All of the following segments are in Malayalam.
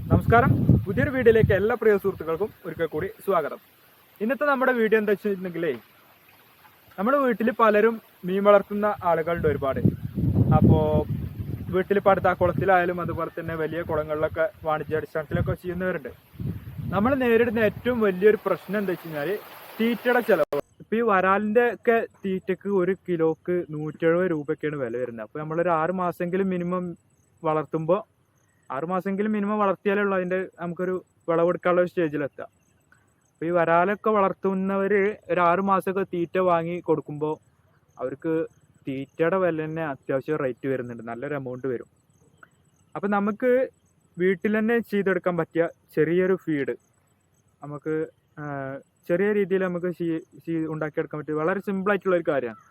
നമസ്കാരം. പുതിയൊരു വീഡിയോയിലേക്ക് എല്ലാ പ്രിയ സുഹൃത്തുക്കൾക്കും ഒരിക്കൽ കൂടി സ്വാഗതം. ഇന്നത്തെ നമ്മുടെ വീഡിയോ എന്താ വെച്ചിട്ടുണ്ടെങ്കിലേ, നമ്മുടെ വീട്ടിൽ പലരും മീൻ വളർത്തുന്ന ആളുകളുണ്ട് ഒരുപാട്. അപ്പോൾ വീട്ടിൽ പടുത്ത കുളത്തിലായാലും അതുപോലെ തന്നെ വലിയ കുളങ്ങളിലൊക്കെ വാണിജ്യാടിസ്ഥാനത്തിലൊക്കെ ചെയ്യുന്നവരുണ്ട്. നമ്മൾ നേരിടുന്ന ഏറ്റവും വലിയൊരു പ്രശ്നം എന്താ വെച്ച് കഴിഞ്ഞാൽ തീറ്റയുടെ ചിലവ്. ഇപ്പോൾ ഈ വരാലിൻ്റെ ഒക്കെ തീറ്റക്ക് 1 കിലോക്ക് 170 രൂപയൊക്കെയാണ് വില വരുന്നത്. അപ്പോൾ നമ്മളൊരു 6 മാസമെങ്കിലും മിനിമം വളർത്തുമ്പോൾ 6 മാസമെങ്കിലും മിനിമം വളർത്തിയാലേ ഉള്ളൂ അതിൻ്റെ നമുക്കൊരു വിളവെടുക്കാനുള്ള ഒരു സ്റ്റേജിലെത്തുക. അപ്പോൾ ഈ വരാലൊക്കെ വളർത്തുന്നവർ ഒരു 6 മാസമൊക്കെ തീറ്റ വാങ്ങി കൊടുക്കുമ്പോൾ അവർക്ക് തീറ്റയുടെ വില തന്നെ അത്യാവശ്യം റേറ്റ് വരുന്നുണ്ട്, നല്ലൊരു എമൗണ്ട് വരും. അപ്പം നമുക്ക് വീട്ടിൽ തന്നെ ചെയ്തെടുക്കാൻ പറ്റിയ ചെറിയൊരു ഫീഡ് നമുക്ക് ചെറിയ രീതിയിൽ നമുക്ക് ഉണ്ടാക്കിയെടുക്കാൻ പറ്റിയ വളരെ സിമ്പിളായിട്ടുള്ളൊരു കാര്യമാണ്.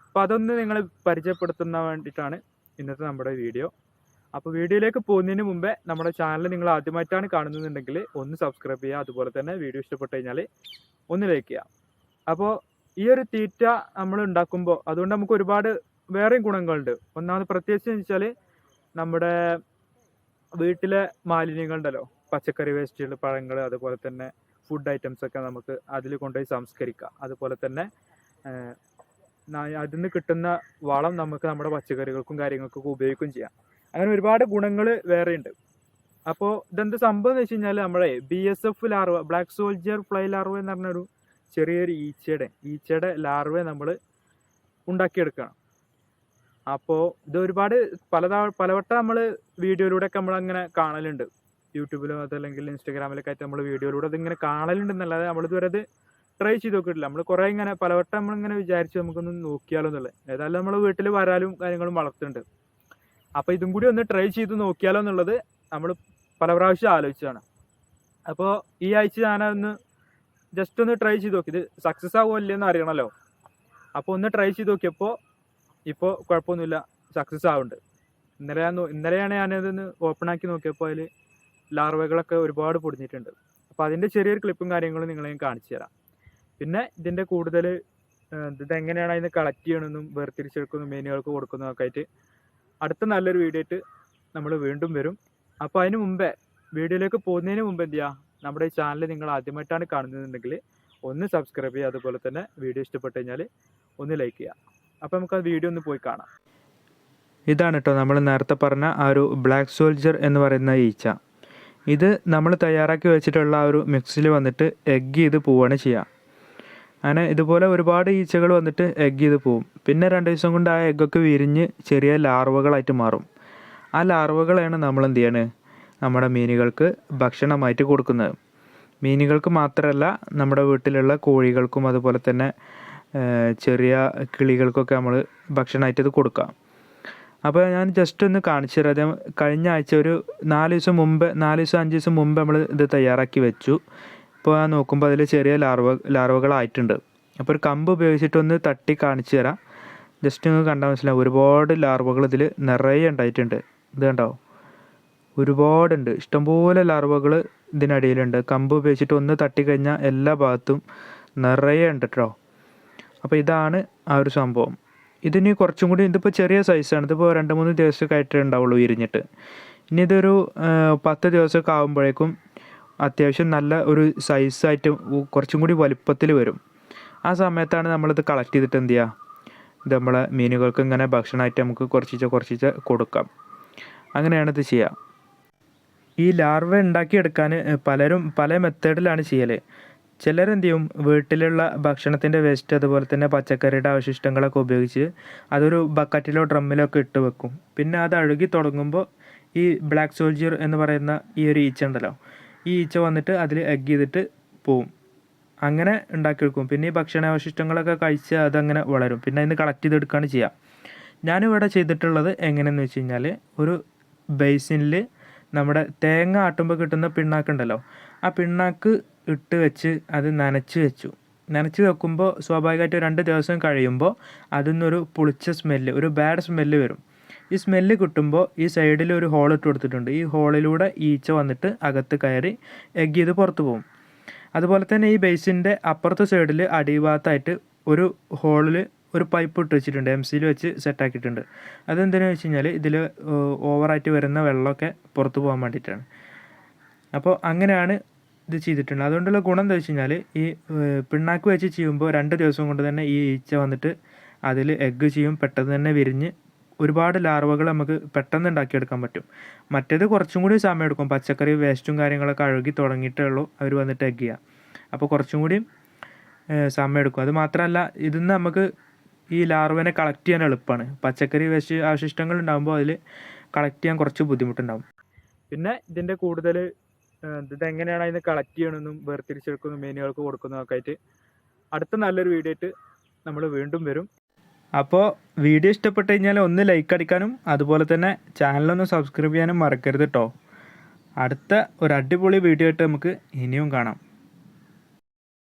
അപ്പോൾ അതൊന്ന് നിങ്ങൾ പരിചയപ്പെടുത്തുന്ന വേണ്ടിയിട്ടാണ് ഇന്നത്തെ നമ്മുടെ വീഡിയോ. അപ്പോൾ വീഡിയോയിലേക്ക് പോകുന്നതിന് മുമ്പേ നമ്മുടെ ചാനൽ നിങ്ങൾ ആദ്യമായിട്ടാണ് കാണുന്നുണ്ടെങ്കിൽ ഒന്ന് സബ്സ്ക്രൈബ് ചെയ്യുക. അതുപോലെ തന്നെ വീഡിയോ ഇഷ്ടപ്പെട്ട് കഴിഞ്ഞാൽ ഒന്ന് ലൈക്ക് ചെയ്യുക. അപ്പോൾ ഈ ഒരു തീറ്റ നമ്മൾ ഉണ്ടാക്കുമ്പോൾ അതുകൊണ്ട് നമുക്ക് ഒരുപാട് വേറെയും ഗുണങ്ങളുണ്ട്. ഒന്നാമത് പ്രത്യേകിച്ച് വെച്ചാൽ നമ്മുടെ വീട്ടിലെ മാലിന്യങ്ങളുണ്ടല്ലോ, പച്ചക്കറി വേസ്റ്റുകൾ, പഴങ്ങൾ, അതുപോലെ തന്നെ ഫുഡ് ഐറ്റംസ് ഒക്കെ നമുക്ക് അതിൽ കൊണ്ടുപോയി സംസ്കരിക്കാം. അതുപോലെ തന്നെ അതിൽ നിന്ന് കിട്ടുന്ന വളം നമുക്ക് നമ്മുടെ പച്ചക്കറികൾക്കും കാര്യങ്ങൾക്കൊക്കെ ഉപയോഗിക്കുകയും ചെയ്യാം. അങ്ങനെ ഒരുപാട് ഗുണങ്ങൾ വേറെയുണ്ട്. അപ്പോൾ ഇതെന്ത് സംഭവം എന്ന് വെച്ച് കഴിഞ്ഞാൽ നമ്മുടെ BSF larva, black soldier fly larva എന്ന് പറഞ്ഞൊരു ചെറിയൊരു ഈച്ചയുടെ ലാർവ നമ്മൾ ഉണ്ടാക്കിയെടുക്കണം. അപ്പോൾ ഇത് ഒരുപാട് പലവട്ടം നമ്മൾ വീഡിയോയിലൂടെയൊക്കെ നമ്മളങ്ങനെ കാണലുണ്ട്. യൂട്യൂബിലോ അതല്ലെങ്കിൽ ഇൻസ്റ്റാഗ്രാമിലൊക്കെ ആയിട്ട് നമ്മൾ വീഡിയോയിലൂടെ അതിങ്ങനെ കാണലുണ്ടെന്നല്ലാതെ നമ്മളിതുവരെ അത് ട്രൈ ചെയ്ത് നോക്കിയിട്ടില്ല. നമ്മൾ കുറേ ഇങ്ങനെ പലവട്ടം നമ്മളിങ്ങനെ വിചാരിച്ച് നമുക്കൊന്ന് നോക്കിയാലോ എന്നുള്ളത്. ഏതായാലും നമ്മൾ വീട്ടിൽ വരാലും കാര്യങ്ങളും വളർത്തുന്നുണ്ട്. അപ്പോൾ ഇതും കൂടി ഒന്ന് ട്രൈ ചെയ്ത് നോക്കിയാലോ എന്നുള്ളത് നമ്മൾ പല പ്രാവശ്യം ആലോചിച്ചതാണ്. അപ്പോൾ ഈ ആഴ്ച ഞാനതൊന്ന് ജസ്റ്റ് ഒന്ന് ട്രൈ ചെയ്ത് നോക്കി. ഇത് സക്സസ് ആവുമോ ഇല്ലയെന്ന് അറിയണമല്ലോ. അപ്പോൾ ഒന്ന് ട്രൈ ചെയ്ത് നോക്കിയപ്പോൾ ഇപ്പോൾ കുഴപ്പമൊന്നുമില്ല, സക്സസ് ആവുന്നുണ്ട്. ഇന്നലെയാണ് ഞാനതൊന്ന് ഓപ്പൺ ആക്കി നോക്കിയപ്പോൾ അതിൽ ലാർവകളൊക്കെ ഒരുപാട് പൊടിഞ്ഞിട്ടുണ്ട്. അപ്പോൾ അതിൻ്റെ ചെറിയൊരു ക്ലിപ്പും കാര്യങ്ങളും നിങ്ങളെ ഞാൻ കാണിച്ചു തരാം. പിന്നെ ഇതിൻ്റെ കൂടുതൽ ഇതെങ്ങനെയാണ് അതിന് കളക്ട് ചെയ്യണമെന്നും വേർതിരിച്ചെടുക്കുന്നതും മീനുകൾക്ക് കൊടുക്കുന്നതൊക്കെ ആയിട്ട് അടുത്ത നല്ലൊരു വീഡിയോ ആയിട്ട് നമ്മൾ വീണ്ടും വരും. അപ്പോൾ അതിന് മുമ്പേ വീഡിയോയിലേക്ക് പോകുന്നതിന് മുമ്പ് എന്ത് ചെയ്യുക, നമ്മുടെ ഈ ചാനൽ നിങ്ങൾ ആദ്യമായിട്ടാണ് കാണുന്നതെന്നുണ്ടെങ്കിൽ ഒന്ന് സബ്സ്ക്രൈബ് ചെയ്യുക. അതുപോലെ തന്നെ വീഡിയോ ഇഷ്ടപ്പെട്ട് കഴിഞ്ഞാൽ ഒന്ന് ലൈക്ക് ചെയ്യുക. അപ്പോൾ നമുക്ക് ആ വീഡിയോ ഒന്ന് പോയി കാണാം. ഇതാണ് കേട്ടോ നമ്മൾ നേരത്തെ പറഞ്ഞ ആ ഒരു ബ്ലാക്ക് സോൾജർ എന്ന് പറയുന്ന ഈച്ച. ഇത് നമ്മൾ തയ്യാറാക്കി വെച്ചിട്ടുള്ള ആ ഒരു മിക്സിൽ വന്നിട്ട് എഗ് ചെയ്ത് പോവുകയാണ് ചെയ്യുക. അങ്ങനെ ഇതുപോലെ ഒരുപാട് ഈച്ചകൾ വന്നിട്ട് എഗ് ചെയ്ത് പോവും. പിന്നെ 2 ദിവസം കൊണ്ട് ആ എഗ്ഗൊക്കെ വിരിഞ്ഞ് ചെറിയ ലാർവകളായിട്ട് മാറും. ആ ലാർവകളാണ് നമ്മൾ എന്ത് ചെയ്യാണ് നമ്മുടെ മീനുകൾക്ക് ഭക്ഷണമായിട്ട് കൊടുക്കുന്നത്. മീനുകൾക്ക് മാത്രമല്ല, നമ്മുടെ വീട്ടിലുള്ള കോഴികൾക്കും അതുപോലെ തന്നെ ചെറിയ കിളികൾക്കൊക്കെ നമ്മൾ ഭക്ഷണമായിട്ട് ഇത് കൊടുക്കാം. അപ്പോൾ ഞാൻ ജസ്റ്റ് ഒന്ന് കാണിച്ചു തരാം. കഴിഞ്ഞ ആഴ്ച ഒരു 4 ദിവസം മുമ്പ് 5 ദിവസം മുമ്പ് നമ്മൾ ഇത് തയ്യാറാക്കി വെച്ചു. ഇപ്പോൾ ഞാൻ നോക്കുമ്പോൾ അതിൽ ചെറിയ ലാർവകളായിട്ടുണ്ട്. അപ്പോൾ ഒരു കമ്പ് ഉപയോഗിച്ചിട്ടൊന്ന് തട്ടി കാണിച്ചു തരാം. ജസ്റ്റ് ഒന്ന് കണ്ടാൽ മനസ്സിലാവും. ഒരുപാട് ലാർവകൾ ഇതിൽ നിറയെ ഉണ്ടായിട്ടുണ്ട്. ഇത് കണ്ടോ, ഒരുപാടുണ്ട്, ഇഷ്ടംപോലെ ലാർവകൾ ഇതിനിടയിലുണ്ട്. കമ്പ് ഉപയോഗിച്ചിട്ട് ഒന്ന് തട്ടിക്കഴിഞ്ഞാൽ എല്ലാ ഭാഗത്തും നിറയെ ഉണ്ട് കേട്ടോ. അപ്പോൾ ഇതാണ് ആ ഒരു സംഭവം. ഇതിന് കുറച്ചും കൂടി, ഇതിപ്പോൾ ചെറിയ സൈസാണ്. ഇതിപ്പോൾ 2-3 ദിവസമൊക്കെ ആയിട്ടേ ഉണ്ടാവുള്ളൂ വിരിഞ്ഞിട്ട്. ഇനി ഇതൊരു 10 ദിവസമൊക്കെ ആകുമ്പോഴേക്കും അത്യാവശ്യം നല്ല ഒരു സൈസായിട്ട് കുറച്ചും കൂടി വലുപ്പത്തിൽ വരും. ആ സമയത്താണ് നമ്മളിത് കളക്ട് ചെയ്തിട്ട് എന്ത് ചെയ്യുക, ഇത് നമ്മളെ മീനുകൾക്ക് ഇങ്ങനെ ഭക്ഷണമായിട്ട് നമുക്ക് കുറച്ച് കൊടുക്കാം. അങ്ങനെയാണ് ഇത് ചെയ്യുക. ഈ ലാർവ ഉണ്ടാക്കിയെടുക്കാൻ പലരും പല മെത്തേഡിലാണ് ചെയ്യൽ. ചിലരെന്ത് ചെയ്യും, വീട്ടിലുള്ള ഭക്ഷണത്തിൻ്റെ വേസ്റ്റ് അതുപോലെ തന്നെ പച്ചക്കറിയുടെ അവശിഷ്ടങ്ങളൊക്കെ ഉപയോഗിച്ച് അതൊരു ബക്കറ്റിലോ ഡ്രമ്മിലോ ഒക്കെ ഇട്ട് വെക്കും. പിന്നെ അത് അഴുകി തുടങ്ങുമ്പോൾ ഈ ബ്ലാക്ക് സോൾജിയർ എന്ന് പറയുന്ന ഈ ഒരു ഈച്ച ഉണ്ടല്ലോ, ഈ ഈച്ച വന്നിട്ട് അതിൽ എഗ് ചെയ്തിട്ട് പോവും. അങ്ങനെ ഉണ്ടാക്കിയെടുക്കും. പിന്നെ ഈ ഭക്ഷണാവശിഷ്ടങ്ങളൊക്കെ കഴിച്ച് അതങ്ങനെ വളരും. പിന്നെ അതിന് കളക്ട് ചെയ്തെടുക്കുകയാണ് ചെയ്യുക. ഞാനിവിടെ ചെയ്തിട്ടുള്ളത് എങ്ങനെയെന്ന് വെച്ച് കഴിഞ്ഞാൽ, ഒരു ബേസിനിൽ നമ്മുടെ തേങ്ങ ആട്ടുമ്പോൾ കിട്ടുന്ന പിണ്ണാക്കുണ്ടല്ലോ, ആ പിണ്ണാക്ക് ഇട്ട് വെച്ച് അത് നനച്ച് വെക്കുമ്പോൾ സ്വാഭാവികമായിട്ട് 2 ദിവസം കഴിയുമ്പോൾ അതിൽ നിന്നൊരു പുളിച്ച സ്മെല്ല്, ഒരു ബാഡ് സ്മെല്ല് വരും. ഈ സ്മെല്ല് കിട്ടുമ്പോൾ ഈ സൈഡിൽ ഒരു ഹോൾ ഇട്ട് കൊടുത്തിട്ടുണ്ട്. ഈ ഹോളിലൂടെ ഈച്ച വന്നിട്ട് അകത്ത് കയറി എഗ് ചെയ്ത് പുറത്ത് പോകും. അതുപോലെ തന്നെ ഈ ബേസിൻ്റെ അപ്പുറത്തെ സൈഡിൽ അടിഭാഗത്തായിട്ട് ഒരു ഹോളിൽ ഒരു പൈപ്പ് ഇട്ട് വെച്ചിട്ടുണ്ട്, MCയിൽ വെച്ച് സെറ്റാക്കിയിട്ടുണ്ട്. അതെന്തിനാണെന്ന് വെച്ച് കഴിഞ്ഞാൽ ഇതിൽ ഓവറായിട്ട് വരുന്ന വെള്ളമൊക്കെ പുറത്ത് പോകാൻ വേണ്ടിയിട്ടാണ്. അപ്പോൾ അങ്ങനെയാണ് ഇത് ചെയ്തിട്ടുണ്ട്. അതുകൊണ്ടുള്ള ഗുണം എന്താ വെച്ച് കഴിഞ്ഞാൽ ഈ പിണ്ണാക്ക് വെച്ച് ചെയ്യുമ്പോൾ 2 ദിവസം കൊണ്ട് തന്നെ ഈ ഈച്ച വന്നിട്ട് അതിൽ എഗ്ഗ് ചെയ്യും, പെട്ടെന്ന് തന്നെ വിരിഞ്ഞ് ഒരുപാട് ലാർവകൾ നമുക്ക് പെട്ടെന്ന് ഉണ്ടാക്കിയെടുക്കാൻ പറ്റും. മറ്റേത് കുറച്ചും കൂടി സമയം എടുക്കും, പച്ചക്കറി വേസ്റ്റും കാര്യങ്ങളൊക്കെ അഴുകി തുടങ്ങിയിട്ടേ ഉള്ളൂ അവർ വന്നിട്ട് എഗ്ഗ് ചെയ്യുക. അപ്പോൾ കുറച്ചും കൂടി സമയം എടുക്കും. അത് മാത്രമല്ല ഇതിൽ നിന്ന് നമുക്ക് ഈ ലാർവനെ കളക്ട് ചെയ്യാൻ എളുപ്പമാണ്. പച്ചക്കറി വേസ്റ്റ് അവശിഷ്ടങ്ങൾ ഉണ്ടാകുമ്പോൾ അതിൽ കളക്ട് ചെയ്യാൻ കുറച്ച് ബുദ്ധിമുട്ടുണ്ടാകും. പിന്നെ ഇതിൻ്റെ കൂടുതൽ ഇതെങ്ങനെയാണ് അതിന് കളക്ട് ചെയ്യണമെന്നും വേർതിരിച്ചെടുക്കുന്നതും മീനുകൾക്ക് കൊടുക്കുന്നതൊക്കെ ആയിട്ട് അടുത്ത നല്ലൊരു വീഡിയോ ആയിട്ട് നമ്മൾ വീണ്ടും വരും. അപ്പോൾ വീഡിയോ ഇഷ്ടപ്പെട്ട് കഴിഞ്ഞാൽ ഒന്ന് ലൈക്ക് അടിക്കാനും അതുപോലെ തന്നെ ചാനലൊന്ന് സബ്സ്ക്രൈബ് ചെയ്യാനും മറക്കരുത് കേട്ടോ. അടുത്ത ഒരു അടിപൊളി വീഡിയോ ആയിട്ട് നമുക്ക് ഇനിയും കാണാം.